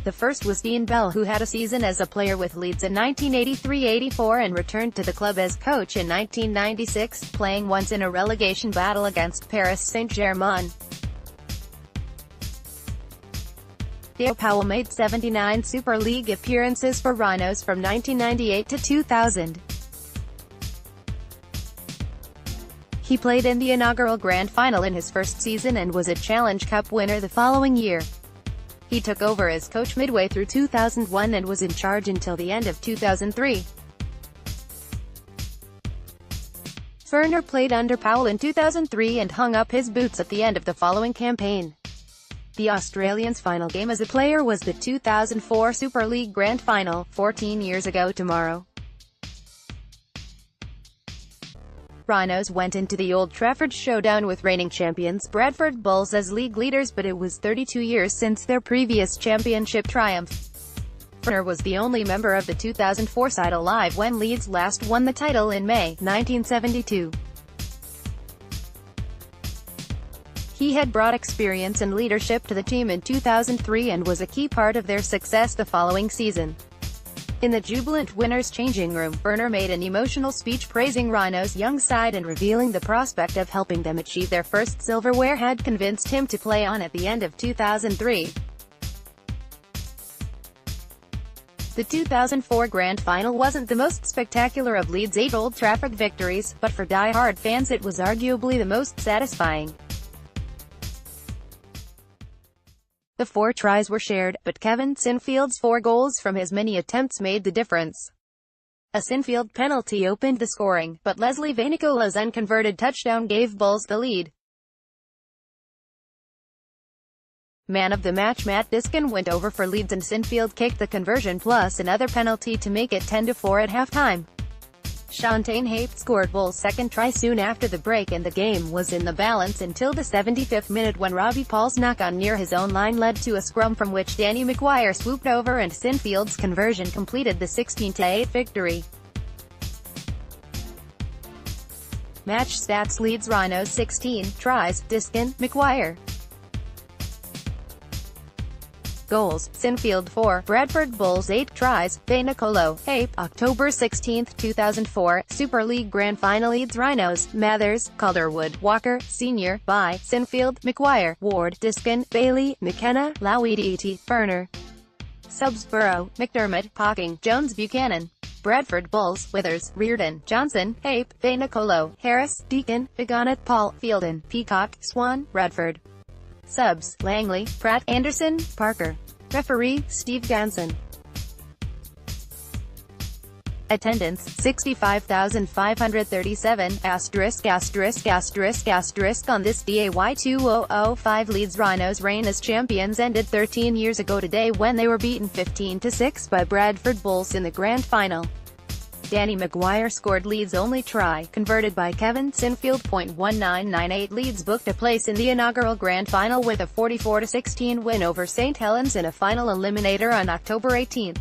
The first was Dean Bell, who had a season as a player with Leeds in 1983-84 and returned to the club as coach in 1996, playing once in a relegation battle against Paris St Germain. Daryl Powell made 79 Super League appearances for Rhinos from 1998 to 2000. He played in the inaugural Grand Final in his first season and was a Challenge Cup winner the following year. He took over as coach midway through 2001 and was in charge until the end of 2003. Furner played under Powell in 2003 and hung up his boots at the end of the following campaign. The Australian's final game as a player was the 2004 Super League Grand Final, 14 years ago tomorrow. Rhinos went into the Old Trafford showdown with reigning champions Bradford Bulls as league leaders, but it was 32 years since their previous championship triumph. Furner was the only member of the 2004 side alive when Leeds last won the title in May 1972. He had brought experience and leadership to the team in 2003 and was a key part of their success the following season. In the jubilant winners' changing room, Furner made an emotional speech praising Rhinos' young side and revealing the prospect of helping them achieve their first silverware had convinced him to play on at the end of 2003. The 2004 Grand Final wasn't the most spectacular of Leeds' 8 Old Trafford victories, but for die-hard fans it was arguably the most satisfying. The 4 tries were shared, but Kevin Sinfield's 4 goals from his many attempts made the difference. A Sinfield penalty opened the scoring, but Leslie Vanicola's unconverted touchdown gave Bulls the lead. Man of the match Matt Diskin went over for Leeds and Sinfield kicked the conversion plus another penalty to make it 10-4 at halftime. Shantane Hape scored Bulls' second try soon after the break and the game was in the balance until the 75th minute when Robbie Paul's knock-on near his own line led to a scrum from which Danny McGuire swooped over and Sinfield's conversion completed the 16-8 victory. Match stats: Leeds Rhinos 16 tries, Diskin, McGuire. Goals: Sinfield 4, Bradford Bulls 8 tries, Vanicolo, Hape. October 16, 2004, Super League Grand Final Leeds Rhinos, Mathers, Calderwood, Walker, Sr., By, Sinfield, McGuire, Ward, Diskin, Bailey, McKenna, Lowity, Furner. Subs: Burrow, McDermott, Hawking, Jones, Buchanan. Bradford Bulls: Withers, Reardon, Johnson, Hape, Vanicolo, Harris, Deacon, Begonnet, Paul, Fielden, Peacock, Swan, Radford. Subs: Langley, Pratt, Anderson, Parker. Referee: Steve Ganson. Attendance: 65,537, ****** on this DAY 2005. Leeds Rhinos' reign as champions ended 13 years ago today when they were beaten 15-6 by Bradford Bulls in the Grand Final. Danny McGuire scored Leeds' only try, converted by Kevin Sinfield. 1998 Leeds booked a place in the inaugural Grand Final with a 44-16 win over St Helens in a final eliminator on October 18.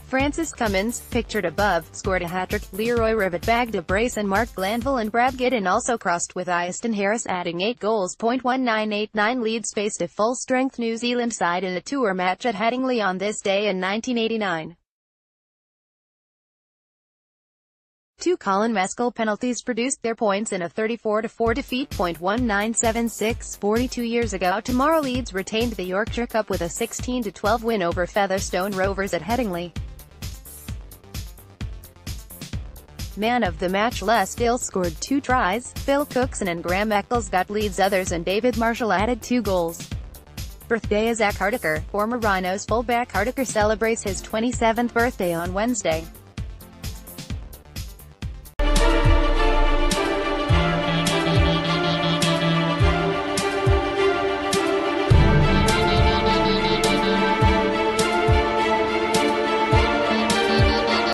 Francis Cummins, pictured above, scored a hat-trick. Leroy Rivet bagged a brace and Mark Glanville and Brad Giddin also crossed with Iaston Harris adding 8 goals. 1989 Leeds faced a full-strength New Zealand side in a tour match at Headingley on this day in 1989. 2 Colin Mescal penalties produced their points in a 34-4 defeat. 1976 42 years ago tomorrow Leeds retained the Yorkshire Cup with a 16-12 win over Featherstone Rovers at Headingley. Man of the match: Les Dill scored 2 tries, Phil Cookson and Graham Eccles got Leeds others and David Marshall added 2 goals. Birthday: Zach Hardiker. Former Rhinos fullback Hardiker celebrates his 27th birthday on Wednesday.